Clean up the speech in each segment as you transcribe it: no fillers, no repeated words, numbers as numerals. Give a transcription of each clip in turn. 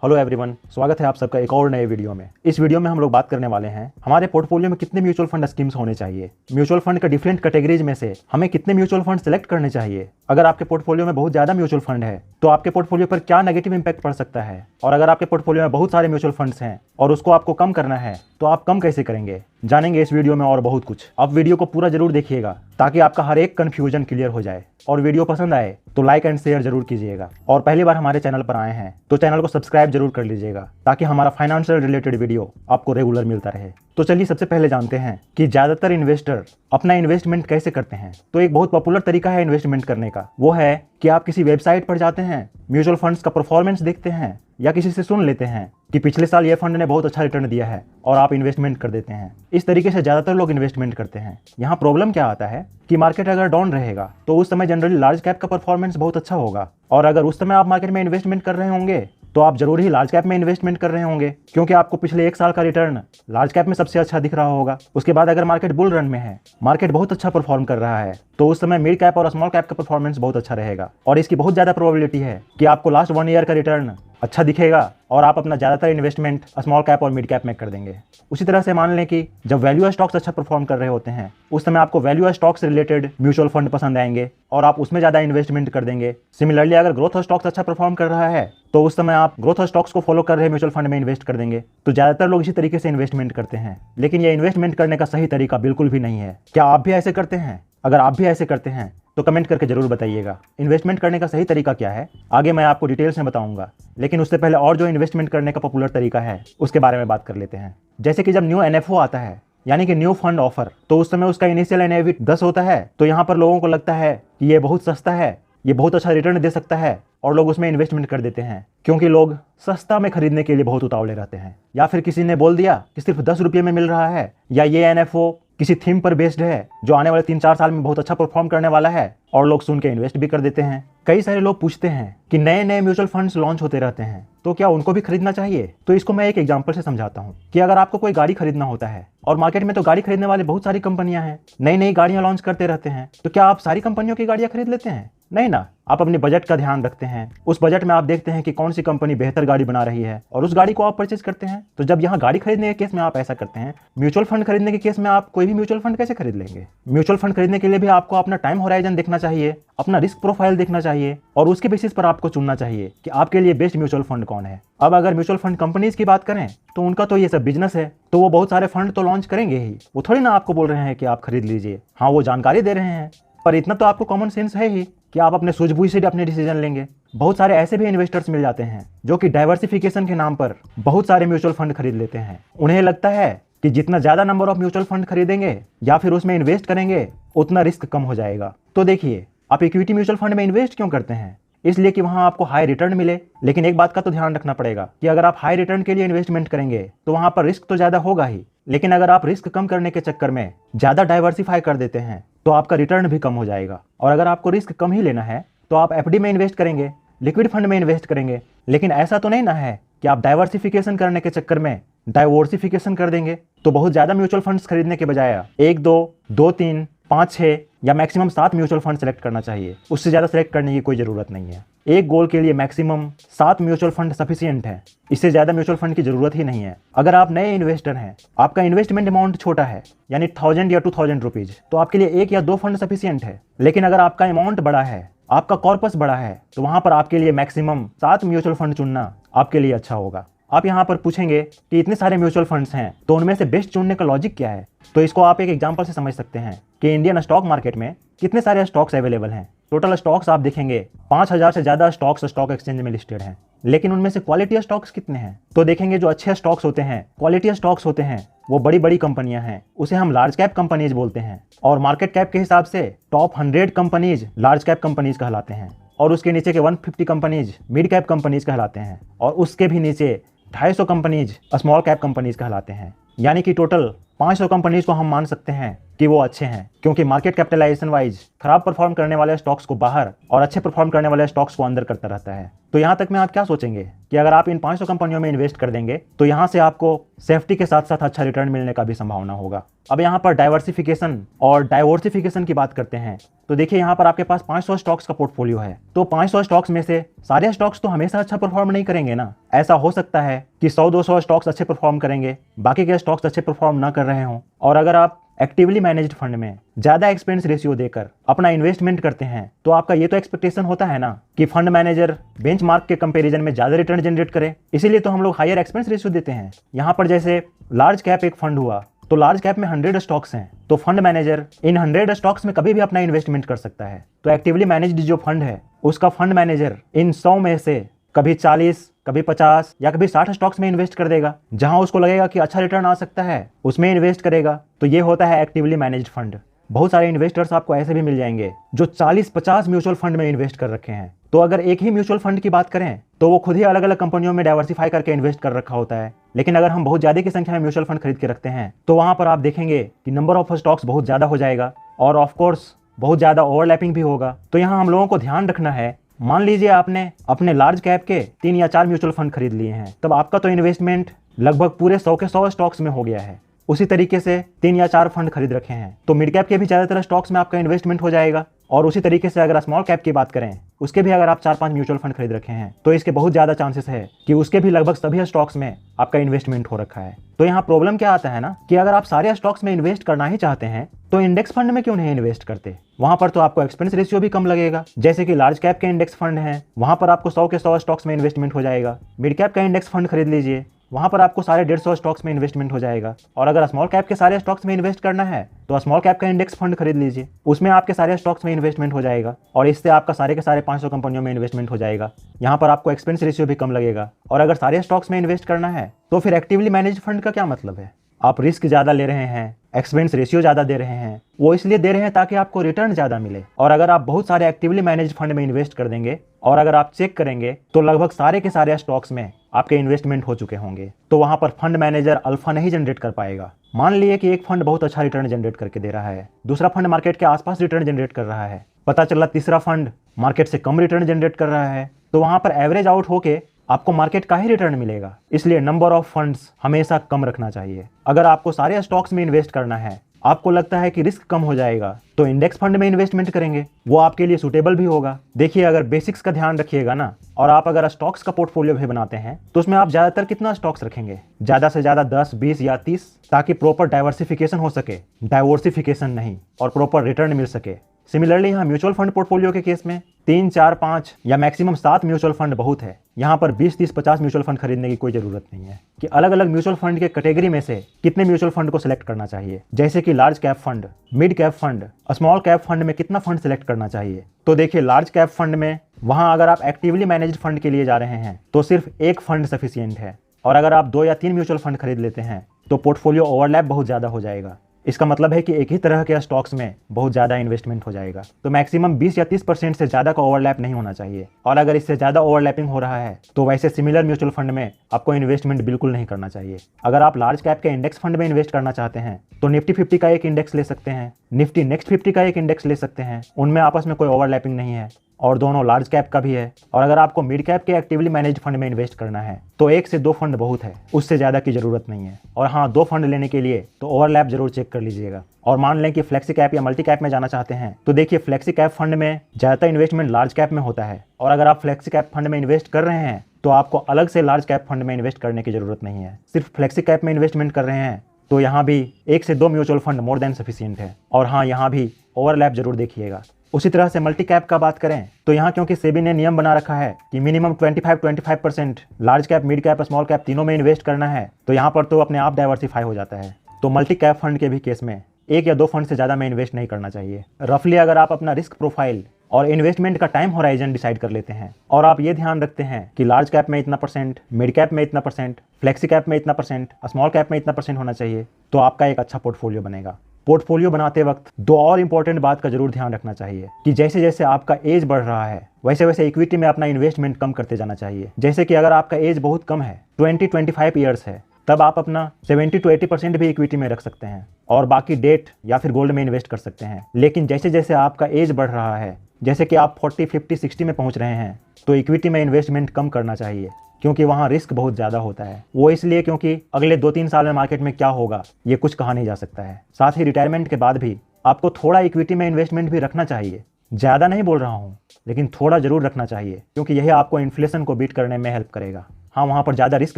Hello everyone, स्वागत है आप सबका एक और नए वीडियो में। इस वीडियो में हम लोग बात करने वाले हैं हमारे पोर्टफोलियो में कितने म्यूचुअल फंड स्कीम्स होने चाहिए, म्यूचुअल फंड का डिफरेंट कैटेगरीज में से हमें कितने म्यूचुअल फंड सेलेक्ट करने चाहिए। अगर आपके पोर्टफोलियो में बहुत ज़्यादा म्यूचुअल फंड है तो आपके पोर्टफोलियो पर क्या नेगेटिव इंपैक्ट पड़ सकता है, और अगर आपके पोर्टफोलियो में बहुत सारे म्यूचुअल फंड्स हैं और उसको आपको कम करना है तो आप कम कैसे करेंगे, जानेंगे इस वीडियो में और बहुत कुछ। आप वीडियो को पूरा जरूर देखिएगा ताकि आपका हर एक कन्फ्यूजन क्लियर हो जाए। और वीडियो पसंद आए तो लाइक एंड शेयर जरूर कीजिएगा, और पहली बार हमारे चैनल पर आए हैं तो चैनल को सब्सक्राइब जरूर कर लीजिएगा ताकि हमारा फाइनेंशियल रिलेटेड वीडियो आपको रेगुलर मिलता रहे। तो चलिए सबसे पहले जानते हैं कि ज़्यादातर इन्वेस्टर अपना इन्वेस्टमेंट कैसे करते हैं। तो एक बहुत पॉपुलर तरीका है इन्वेस्टमेंट करने का, वो है कि आप किसी वेबसाइट पर जाते हैं, म्यूचुअल फंड्स का परफॉर्मेंस देखते हैं या किसी से सुन लेते हैं कि पिछले साल ये फंड ने बहुत अच्छा रिटर्न दिया है और आप इन्वेस्टमेंट कर देते हैं। इस तरीके से ज़्यादातर लोग इन्वेस्टमेंट करते हैं। यहाँ प्रॉब्लम क्या आता है कि मार्केट अगर डाउन रहेगा तो उस समय जनरली लार्ज कैप का परफॉर्मेंस बहुत अच्छा होगा, और अगर उस समय आप मार्केट में इन्वेस्टमेंट कर रहे होंगे तो आप जरूर ही लार्ज कैप में इन्वेस्टमेंट कर रहे होंगे, क्योंकि आपको पिछले एक साल का रिटर्न लार्ज कैप में सबसे अच्छा दिख रहा होगा। उसके बाद अगर मार्केट बुल रन में है, मार्केट बहुत अच्छा परफॉर्म कर रहा है, तो उस समय मिड कैप और स्मॉल कैप का परफॉर्मेंस बहुत अच्छा रहेगा, और इसकी बहुत ज़्यादा प्रोबेबिलिटी है कि आपको लास्ट 1 ईयर का रिटर्न अच्छा दिखेगा और आप अपना ज़्यादातर इन्वेस्टमेंट स्मॉल कैप और मिड कैप में कर देंगे। उसी तरह से मान लें कि जब वैल्यू स्टॉक्स अच्छा परफॉर्म कर रहे होते हैं उस समय आपको वैल्यू स्टॉक्स से रिलेटेड म्यूचुअल फंड पसंद आएंगे और आप उसमें ज़्यादा इन्वेस्टमेंट कर देंगे। सिमिलरली अगर ग्रोथ स्टॉक्स अच्छा परफॉर्म कर रहा है तो उस समय आप ग्रोथ स्टॉक्स को फॉलो कर रहे म्यूचुअल फंड में इन्वेस्ट कर देंगे। तो ज़्यादातर लोग इसी तरीके से इन्वेस्टमेंट करते हैं, लेकिन ये इन्वेस्टमेंट करने का सही तरीका बिल्कुल भी नहीं है। क्या आप भी ऐसे करते हैं? अगर आप भी ऐसे करते हैं तो कमेंट करके जरूर बताइएगा। इन्वेस्टमेंट करने का सही तरीका क्या है आगे मैं आपको डिटेल्स में बताऊंगा, लेकिन उससे पहले और जो इन्वेस्टमेंट करने का पॉपुलर तरीका है उसके बारे में बात कर लेते हैं। जैसे कि जब न्यू NFO आता है, यानी कि न्यू फंड ऑफर, तो उस समय उसका इनिशियल NAV 10 होता है। तो यहाँ पर लोगों को लगता है कि ये बहुत सस्ता है, ये बहुत अच्छा रिटर्न दे सकता है, और लोग उसमें इन्वेस्टमेंट कर देते हैं क्योंकि लोग सस्ता में खरीदने के लिए बहुत उतावले रहते हैं। या फिर किसी ने बोल दिया कि सिर्फ 10 रुपये में मिल रहा है, या ये NFO किसी थीम पर बेस्ड है जो आने वाले 3-4 साल में बहुत अच्छा परफॉर्म करने वाला है, और लोग सुन के इन्वेस्ट भी कर देते हैं। कई सारे लोग पूछते हैं कि नए नए म्यूचुअल फंड्स लॉन्च होते रहते हैं तो क्या उनको भी खरीदना चाहिए। तो इसको मैं एक एग्जांपल से समझाता हूँ कि अगर आपको कोई गाड़ी खरीदना होता है, और मार्केट में तो गाड़ी खरीदने वाले बहुत सारी कंपनियां हैं, नई नई गाड़ियां लॉन्च करते रहते हैं, तो क्या आप सारी कंपनियों की गाड़ियां खरीद लेते हैं? नहीं ना। आप अपने बजट का ध्यान रखते हैं, उस बजट में आप देखते हैं कि कौन सी कंपनी बेहतर गाड़ी बना रही है और उस गाड़ी को आप परचेज करते हैं। तो जब यहाँ गाड़ी खरीदने के केस में आप ऐसा करते हैं, म्यूचुअल फंड खरीदने के केस में आप कोई भी म्यूचुअल फंड कैसे खरीद लेंगे? म्यूचुअल फंड खरीदने के लिए भी आपको अपना टाइम होराइजन देखना चाहिए, अपना रिस्क प्रोफाइल देखना चाहिए, और उसके बेसिस पर आपको चुनना चाहिए कि आपके लिए बेस्ट म्यूचुअल फंड कौन है। अब अगर म्यूचुअल फंड कंपनीज की बात करें तो उनका तो ये सब बिजनेस है, तो वो बहुत सारे फंड तो लॉन्च करेंगे ही, वो थोड़ी ना आपको बोल रहे हैं कि आप खरीद लीजिए। हाँ, वो जानकारी दे रहे हैं, पर इतना तो आपको कॉमन सेंस है ही कि आप अपने सूझबूझ से अपने डिसीजन लेंगे। बहुत सारे ऐसे भी इन्वेस्टर्स मिल जाते हैं जो कि डाइवर्सिफिकेशन के नाम पर बहुत सारे म्यूचुअल फंड खरीद लेते हैं। उन्हें लगता है कि जितना ज़्यादा नंबर ऑफ म्यूचुअल फंड खरीदेंगे या फिर उसमें इन्वेस्ट करेंगे उतना रिस्क कम हो जाएगा। तो देखिए, आप इक्विटी म्यूचुअल फंड में इन्वेस्ट क्यों करते हैं? इसलिए कि वहां आपको हाई रिटर्न मिले। लेकिन एक बात का तो ध्यान रखना पड़ेगा कि अगर आप हाई रिटर्न के लिए इन्वेस्टमेंट करेंगे तो वहां पर रिस्क तो ज़्यादा होगा ही, लेकिन अगर आप रिस्क कम करने के चक्कर में ज़्यादा डाइवर्सिफाई कर देते हैं तो आपका रिटर्न भी कम हो जाएगा। और अगर आपको रिस्क कम ही लेना है तो आप FD में इन्वेस्ट करेंगे, लिक्विड फंड में इन्वेस्ट करेंगे, लेकिन ऐसा तो नहीं ना है कि आप डाइवर्सिफिकेशन करने के चक्कर में डाइवर्सिफिकेशन कर देंगे। तो बहुत ज़्यादा म्यूचुअल फंड्स खरीदने के बजाय 1, 2, 2, 3, 5, 6 या मैक्सिमम 7 म्यूचुअल फंड सेलेक्ट करना चाहिए। उससे ज़्यादा सेलेक्ट करने की कोई ज़रूरत नहीं है। एक गोल के लिए मैक्सिमम 7 म्यूचुअल फंड सफिशिएंट है, इससे ज़्यादा म्यूचुअल फंड की ज़रूरत ही नहीं है। अगर आप नए इन्वेस्टर हैं, आपका इन्वेस्टमेंट अमाउंट छोटा है, यानी 1000 या 2000 रुपीज़, तो आपके लिए 1 या 2 फंड सफिशिएंट है। लेकिन अगर आपका अमाउंट बड़ा है, आपका कॉर्पस बड़ा है, तो वहाँ पर आपके लिए मैक्सिमम 7 म्यूचुअल फंड चुनना आपके लिए अच्छा होगा। आप यहाँ पर पूछेंगे कि इतने सारे म्यूचुअल फंड्स हैं तो उनमें से बेस्ट चुनने का लॉजिक क्या है? तो इसको आप एक एग्जांपल से समझ सकते हैं कि इंडियन स्टॉक मार्केट में कितने सारे स्टॉक्स अवेलेबल हैं। टोटल स्टॉक्स आप देखेंगे 5000 से ज़्यादा स्टॉक्स स्टॉक एक्सचेंज में लिस्टेड हैं, लेकिन उनमें से क्वालिटी स्टॉक्स कितने हैं? तो देखेंगे जो अच्छे स्टॉक्स होते हैं, क्वालिटी स्टॉक्स होते हैं, वो बड़ी बड़ी कंपनियां हैं, उसे हम लार्ज कैप कंपनीज बोलते हैं। और मार्केट कैप के हिसाब से top 100 companies large cap companies कहलाते हैं, और उसके नीचे के 150 कंपनीज मिड कैप कंपनीज कहलाते हैं, और उसके भी नीचे 250 कंपनीज स्मॉल कैप कंपनीज कहलाते हैं। यानी कि टोटल 500 कंपनीज को हम मान सकते हैं कि वो अच्छे हैं, क्योंकि मार्केट कैपिटलाइजेशन वाइज खराब परफॉर्म करने वाले स्टॉक्स को बाहर और अच्छे परफॉर्म करने वाले स्टॉक्स को अंदर करता रहता है। तो यहाँ तक में आप क्या सोचेंगे कि अगर आप इन 500 कंपनियों में इन्वेस्ट कर देंगे तो यहाँ से आपको सेफ्टी के साथ साथ अच्छा रिटर्न मिलने का भी संभावना होगा। अब यहाँ पर डाइवर्सिफिकेशन और डाइवर्सिफिकेशन की बात करते हैं तो देखिए यहाँ पर आपके पास 500 स्टॉक्स का पोर्टफोलियो है, तो 500 स्टॉक्स में से सारे स्टॉक्स तो हमेशा अच्छा परफॉर्म नहीं करेंगे ना। ऐसा हो सकता है कि 100-200 स्टॉक्स अच्छे परफॉर्म करेंगे, बाकी के स्टॉक्स अच्छे परफॉर्म ना कर रहे हों। और अगर आप एक्टिवली मैनेज्ड फंड में ज्यादा एक्सपेंस रेशियो देकर अपना इन्वेस्टमेंट करते हैं तो आपका ये तो एक्सपेक्टेशन होता है ना कि फंड मैनेजर बेंचमार्क के कंपैरिजन में ज्यादा रिटर्न जनरेट करे, इसीलिए तो हम लोग हायर एक्सपेंस रेशियो देते हैं। यहाँ पर जैसे लार्ज कैप एक फंड हुआ तो लार्ज कैप में 100 स्टॉक्स हैं, तो फंड मैनेजर इन 100 स्टॉक्स में कभी भी अपना इन्वेस्टमेंट कर सकता है। तो एक्टिवली मैनेज्ड जो फंड है उसका फंड मैनेजर इन 100 में से कभी 40, कभी 50 या कभी 60 स्टॉक्स में इन्वेस्ट कर देगा। जहां उसको लगेगा कि अच्छा रिटर्न आ सकता है उसमें इन्वेस्ट करेगा। तो ये होता है एक्टिवली मैनेज्ड फंड। बहुत सारे इन्वेस्टर्स आपको ऐसे भी मिल जाएंगे जो 40-50 म्यूचुअल फंड में इन्वेस्ट कर रखे हैं। तो अगर एक ही म्यूचुअल फंड की बात करें तो वो खुद ही अलग अलग कंपनियों में डाइवर्सिफाई करके इन्वेस्ट कर रखा होता है। लेकिन अगर हम बहुत ज्यादा की संख्या में म्यूचुअल फंड खरीद के रखते हैं तो वहां पर आप देखेंगे कि नंबर ऑफ स्टॉक्स बहुत ज्यादा हो जाएगा और ऑफकोर्स बहुत ज्यादा ओवरलैपिंग भी होगा। तो यहाँ हम लोगों को ध्यान रखना है, मान लीजिए आपने अपने लार्ज कैप के 3 या 4 म्यूचुअल फंड खरीद लिए हैं, तब आपका तो इन्वेस्टमेंट लगभग पूरे 100 के 100 स्टॉक्स में हो गया है। उसी तरीके से 3 या 4 फंड खरीद रखे हैं तो मिड कैप के भी ज्यादातर स्टॉक्स में आपका इन्वेस्टमेंट हो जाएगा। और उसी तरीके से अगर स्मॉल कैप की बात करें उसके भी अगर आप 4-5 म्यूचुअल फंड खरीद रखे हैं तो इसके बहुत ज्यादा चांसेस है कि उसके भी लगभग सभी स्टॉक्स में आपका इन्वेस्टमेंट हो रखा है। तो यहाँ प्रॉब्लम क्या आता है ना कि अगर आप सारे स्टॉक्स में इन्वेस्ट करना ही चाहते हैं तो इंडेक्स फंड में क्यों नहीं इन्वेस्ट करते। वहां पर तो आपको एक्सपेंस रेशियो भी कम लगेगा। जैसे कि लार्ज कैप के इंडेक्स फंड हैं, वहां पर आपको 100 के 100 स्टॉक्स में इन्वेस्टमेंट हो जाएगा। मिड कैप का इंडेक्स फंड खरीद लीजिए, वहां पर आपको सारे 150 स्टॉक्स में इन्वेस्टमेंट हो जाएगा। और अगर स्मॉल कैप के सारे स्टॉक्स में इन्वेस्ट करना है तो स्मॉल कैप का इंडेक्स फंड खरीद लीजिए, उसमें आपके सारे स्टॉक्स में इन्वेस्टमेंट हो जाएगा और इससे आपका सारे के सारे 500 कंपनियों में इन्वेस्टमेंट हो जाएगा। यहाँ पर आपको एक्सपेंस रेशियो भी कम लगेगा। और अगर सारे स्टॉक्स में इन्वेस्ट करना है तो फिर एक्टिवली मैनेज्ड फंड का क्या मतलब है। आप रिस्क ज्यादा ले रहे हैं, एक्सपेंस रेशियो ज्यादा दे रहे हैं, वो इसलिए दे रहे हैं ताकि आपको रिटर्न ज्यादा मिले। और अगर आप बहुत सारे एक्टिवली मैनेज्ड फंड में इन्वेस्ट कर देंगे और अगर आप चेक करेंगे तो लगभग सारे के सारे स्टॉक्स में आपके इन्वेस्टमेंट हो चुके होंगे, तो वहां पर फंड मैनेजर अल्फा नहीं जनरेट कर पाएगा। मान लिए कि एक फंड बहुत अच्छा रिटर्न जनरेट करके दे रहा है, दूसरा फंड मार्केट के आसपास रिटर्न जनरेट कर रहा है, पता चला तीसरा फंड मार्केट से कम रिटर्न जनरेट कर रहा है, तो वहां पर एवरेज आउट होके आपको मार्केट का ही रिटर्न मिलेगा। इसलिए नंबर ऑफ फंड्स हमेशा कम रखना चाहिए। अगर आपको सारे स्टॉक्स में इन्वेस्ट करना है, आपको लगता है कि रिस्क कम हो जाएगा, तो इंडेक्स फंड में इन्वेस्टमेंट करेंगे, वो आपके लिए सूटेबल भी होगा। देखिए अगर बेसिक्स का ध्यान रखिएगा ना, और आप अगर स्टॉक्स का पोर्टफोलियो भी बनाते हैं तो उसमें आप ज्यादातर कितना स्टॉक्स रखेंगे, ज्यादा से ज्यादा 10, 20 या 30, ताकि प्रॉपर डाइवर्सिफिकेशन हो सके, डाइवर्सिफिकेशन नहीं, और प्रॉपर रिटर्न मिल सके। सिमिलरली यहाँ म्यूचुअल फंड पोर्टफोलियो के केस में 3, 4, 5 या मैक्सिमम 7 म्यूचुअल फंड बहुत है। यहाँ पर 20, 30, 50 म्यूचुअल फंड खरीदने की कोई जरूरत नहीं है कि अलग अलग म्यूचुअल फंड के कैटेगरी में से कितने म्यूचुअल फंड को सिलेक्ट करना चाहिए। जैसे कि large cap fund, mid cap fund, small cap fund में कितना फंड सिलेक्ट करना चाहिए। तो देखिए लार्ज कैप फंड में वहां अगर आप एक्टिवली मैनेज्ड फंड के लिए जा रहे हैं तो सिर्फ एक फंड सफिशिएंट है, और अगर आप 2 या 3 म्यूचुअल फंड खरीद लेते हैं तो पोर्टफोलियो ओवरलैप बहुत ज्यादा हो जाएगा। इसका मतलब है कि एक ही तरह के स्टॉक्स में बहुत ज्यादा इन्वेस्टमेंट हो जाएगा। तो मैक्सिमम 20 या 30% से ज्यादा का ओवरलैप नहीं होना चाहिए, और अगर इससे ज्यादा ओवरलैपिंग हो रहा है तो वैसे सिमिलर म्यूचुअल फंड में आपको इन्वेस्टमेंट बिल्कुल नहीं करना चाहिए। अगर आप लार्ज कैप के इंडेक्स फंड में इन्वेस्ट करना चाहते हैं तो निफ्टी 50 का एक इंडेक्स ले सकते हैं, निफ्टी नेक्स्ट 50 का एक इंडेक्स ले सकते हैं, उनमें आपस में कोई ओवरलैपिंग नहीं है और दोनों लार्ज कैप का भी है। और अगर आपको मिड कैप के एक्टिवली मैनेज्ड फंड में इन्वेस्ट करना है तो 1 से 2 फंड बहुत है, उससे ज्यादा की जरूरत नहीं है। और हाँ, 2 फंड लेने के लिए तो ओवरलैप जरूर चेक कर लीजिएगा। और मान लें कि फ्लेक्सी कैप या मल्टी कैप में जाना चाहते हैं तो देखिए फ्लेक्सी कैप फंड में ज्यादातर इन्वेस्टमेंट लार्ज कैप में होता है, और अगर आप फ्लेक्सी कैप फंड में इन्वेस्ट कर रहे हैं तो आपको अलग से लार्ज कैप फंड में इन्वेस्ट करने की जरूरत नहीं है। सिर्फ फ्लेक्सी कैप में इन्वेस्टमेंट कर रहे हैं तो यहाँ भी 1 से 2 mutual fund more than sufficient है। और हाँ, यहाँ भी ओवरलैप जरूर देखिएगा। उसी तरह से मल्टी कैप का बात करें तो यहाँ क्योंकि सेबी ने नियम बना रखा है कि minimum 25% large cap, mid cap, small cap तीनों में इन्वेस्ट करना है, तो यहाँ पर तो अपने आप डाइवर्सिफाई हो जाता है। तो मल्टी कैप फंड के भी केस में 1 या 2 फंड से ज़्यादा में इन्वेस्ट नहीं करना चाहिए। रफली अगर आप अपना रिस्क प्रोफाइल और इन्वेस्टमेंट का टाइम होराइजन डिसाइड कर लेते हैं और आप ये ध्यान रखते हैं कि लार्ज कैप में इतना परसेंट, मिड कैप में इतना परसेंट, फ्लेक्सी कैप में इतना परसेंट, स्मॉल कैप में इतना परसेंट होना चाहिए, तो आपका एक अच्छा पोर्टफोलियो बनेगा। पोर्टफोलियो बनाते वक्त 2 और इंपॉर्टेंट बात का जरूर ध्यान रखना चाहिए कि जैसे जैसे आपका एज बढ़ रहा है वैसे वैसे इक्विटी में अपना इन्वेस्टमेंट कम करते जाना चाहिए। जैसे कि अगर आपका एज बहुत कम है, 20-25 ईयर्स है, तब आप अपना 70 to 80% भी इक्विटी में रख सकते हैं और बाकी डेट या फिर गोल्ड में इन्वेस्ट कर सकते हैं। लेकिन जैसे जैसे आपका एज बढ़ रहा है, जैसे कि आप 40, 50, 60 में पहुंच रहे हैं, तो इक्विटी में इन्वेस्टमेंट कम करना चाहिए, क्योंकि वहाँ रिस्क बहुत ज़्यादा होता है। वो इसलिए क्योंकि अगले 2-3 साल में मार्केट में क्या होगा ये कुछ कहा नहीं जा सकता है। साथ ही रिटायरमेंट के बाद भी आपको थोड़ा इक्विटी में इन्वेस्टमेंट भी रखना चाहिए। ज़्यादा नहीं बोल रहा हूँ, लेकिन थोड़ा ज़रूर रखना चाहिए, क्योंकि यह आपको इन्फ्लेशन को बीट करने में हेल्प करेगा। हाँ, वहाँ पर ज़्यादा रिस्क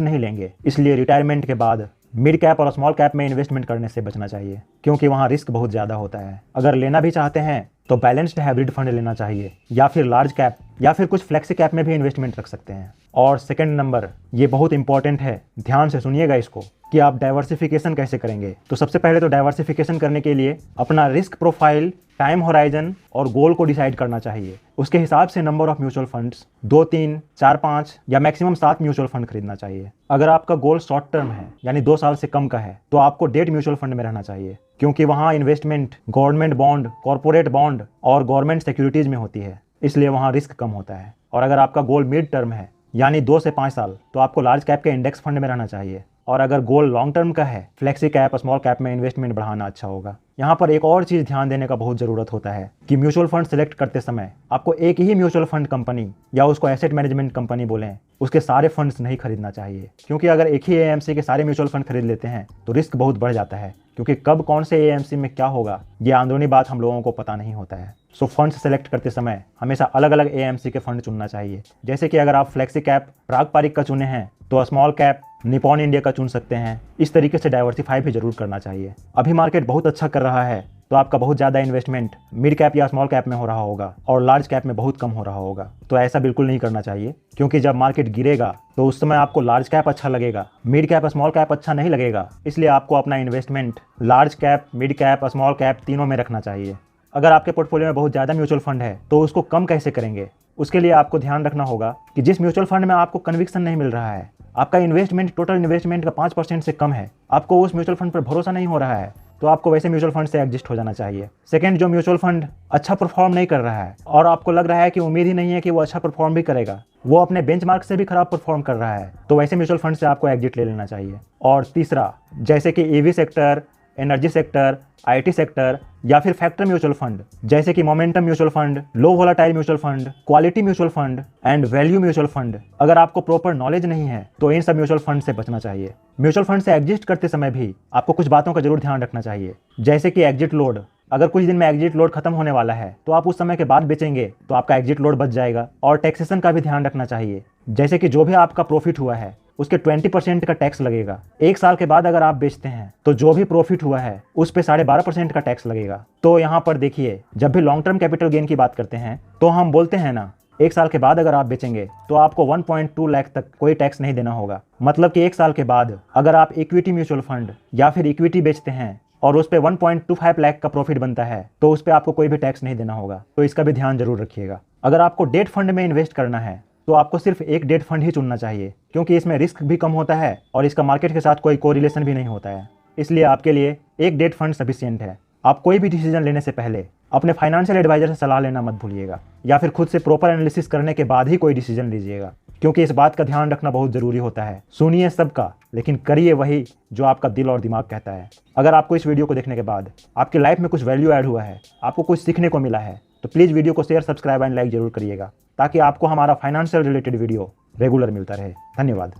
नहीं लेंगे, इसलिए रिटायरमेंट के बाद मिड कैप और स्मॉल कैप में इन्वेस्टमेंट करने से बचना चाहिए, क्योंकि वहाँ रिस्क बहुत ज़्यादा होता है। अगर लेना भी चाहते हैं तो बैलेंस्ड हाइब्रिड फंड लेना चाहिए, या फिर लार्ज कैप या फिर कुछ फ्लेक्सी कैप में भी इन्वेस्टमेंट रख सकते हैं। और सेकंड नंबर, ये बहुत इंपॉर्टेंट है, ध्यान से सुनिएगा इसको, कि आप डाइवर्सिफिकेशन कैसे करेंगे। तो सबसे पहले तो डाइवर्सिफिकेशन करने के लिए अपना रिस्क प्रोफाइल, टाइम होराइजन और गोल को डिसाइड करना चाहिए। उसके हिसाब से नंबर ऑफ म्यूचुअल फंड्स 2, 3, 4, 5 या मैक्सिमम 7 म्यूचुअल फंड खरीदना चाहिए। अगर आपका गोल शॉर्ट टर्म है, यानी 2 साल से कम का है, तो आपको डेट म्यूचुअल फंड में रहना चाहिए, क्योंकि वहाँ investment government bond, corporate bond और गवर्नमेंट सिक्योरिटीज में होती है, इसलिए वहाँ रिस्क कम होता है। और अगर आपका गोल मिड टर्म है, यानी 2 से 5 साल, तो आपको लार्ज कैप के इंडेक्स फंड में रहना चाहिए। और अगर गोल लॉन्ग टर्म का है, फ्लेक्सी कैप, स्मॉल कैप में इन्वेस्टमेंट बढ़ाना अच्छा होगा। यहाँ पर एक और चीज़ ध्यान देने का बहुत ज़रूरत होता है कि म्यूचुअल फंड सेलेक्ट करते समय आपको एक ही म्यूचुअल फंड कंपनी या उसको एसेट मैनेजमेंट कंपनी बोलें, उसके सारे फंड्स नहीं खरीदना चाहिए, क्योंकि अगर एक ही एएमसी के सारे म्यूचुअल फंड खरीद लेते हैं तो रिस्क बहुत बढ़ जाता है, क्योंकि कब कौन से एएमसी में क्या होगा ये अंदरूनी बात हम लोगों को पता नहीं होता है। सो फंड्स सेलेक्ट करते समय हमेशा अलग अलग एएमसी के फंड चुनना चाहिए। जैसे कि अगर आप फ्लेक्सी कैप पारंपरिक का चुने हैं, तो स्मॉल कैप निपॉन इंडिया का चुन सकते हैं। इस तरीके से डाइवर्सिफाई भी जरूर करना चाहिए। अभी मार्केट बहुत अच्छा कर रहा है, तो आपका बहुत ज़्यादा इन्वेस्टमेंट मिड कैप या स्मॉल कैप में हो रहा होगा और लार्ज कैप में बहुत कम हो रहा होगा। तो ऐसा बिल्कुल नहीं करना चाहिए, क्योंकि जब मार्केट गिरेगा तो उस समय आपको लार्ज कैप अच्छा लगेगा, मिड कैप स्मॉल कैप अच्छा नहीं लगेगा। इसलिए आपको अपना investment large cap, mid cap, small cap तीनों में रखना चाहिए। अगर आपके पोर्टफोलियो में बहुत ज़्यादा म्यूचुअल फंड है तो उसको कम कैसे करेंगे, उसके लिए आपको ध्यान रखना होगा कि जिस म्यूचुअल फंड में आपको कन्विक्शन नहीं मिल रहा है, आपका इन्वेस्टमेंट टोटल इन्वेस्टमेंट का 5% से कम है, आपको उस म्यूचुअल फंड पर भरोसा नहीं हो रहा है, तो आपको वैसे म्यूचुअल फंड से एग्जिस्ट हो जाना चाहिए। सेकंड, जो म्यूचुअल फंड अच्छा परफॉर्म नहीं कर रहा है और आपको लग रहा है कि उम्मीद ही नहीं है कि वो अच्छा परफॉर्म भी करेगा, वो अपने बेंचमार्क से भी खराब परफॉर्म कर रहा है, तो वैसे म्यूचुअल फंड से आपको एग्जिट ले लेना चाहिए। और तीसरा, जैसे कि EV sector, energy sector, IT sector या फिर फैक्टर म्यूचुअल फंड, जैसे कि momentum mutual fund, low volatile mutual fund, quality mutual fund and value mutual fund, अगर आपको प्रॉपर नॉलेज नहीं है तो इन सब म्यूचुअल फंड से बचना चाहिए। म्यूचुअल फंड से एग्जिट करते समय भी आपको कुछ बातों का जरूर ध्यान रखना चाहिए, जैसे कि एग्जिट लोड। अगर कुछ दिन में एग्जिट लोड खत्म होने वाला है तो आप उस समय के बाद बेचेंगे तो आपका एग्जिट लोड बच जाएगा। और टैक्सेशन का भी ध्यान रखना चाहिए, जैसे कि जो भी आपका प्रॉफिट हुआ है उसके 20% का टैक्स लगेगा। 1 साल के बाद अगर आप बेचते हैं तो जो भी प्रॉफिट हुआ है उस पे 12.5% का टैक्स लगेगा। तो यहाँ पर देखिए, जब भी लॉन्ग टर्म कैपिटल गेन की बात करते हैं तो हम बोलते हैं ना, 1 साल के बाद अगर आप बेचेंगे तो आपको 1.2 लाख तक कोई टैक्स नहीं देना होगा। मतलब कि 1 साल के बाद अगर आप इक्विटी म्यूचुअल फंड या फिर इक्विटी बेचते हैं और उस पर 1.25 लाख का प्रॉफिट बनता है तो उस पर आपको कोई भी टैक्स नहीं देना होगा। तो इसका भी ध्यान जरूर रखिएगा। अगर आपको डेट फंड में इन्वेस्ट करना है तो आपको सिर्फ एक डेट फंड ही चुनना चाहिए, क्योंकि इसमें रिस्क भी कम होता है और इसका मार्केट के साथ कोई कोरिलेशन भी नहीं होता है। इसलिए आपके लिए एक डेट फंड सफिशिएंट है। आप कोई भी डिसीजन लेने से पहले अपने फाइनेंशियल एडवाइजर से सलाह लेना मत भूलिएगा, या फिर खुद से प्रॉपर एनालिसिस करने के बाद ही कोई डिसीजन लीजिएगा, क्योंकि इस बात का ध्यान रखना बहुत ज़रूरी होता है। सुनिए सबका, लेकिन करिए वही जो आपका दिल और दिमाग कहता है। अगर आपको इस वीडियो को देखने के बाद आपकी लाइफ में कुछ वैल्यू ऐड हुआ है, आपको कुछ सीखने को मिला है, तो प्लीज़ वीडियो को शेयर, सब्सक्राइब एंड लाइक जरूर करिएगा, ताकि आपको हमारा फाइनेंशियल रिलेटेड वीडियो रेगुलर मिलता रहे। धन्यवाद।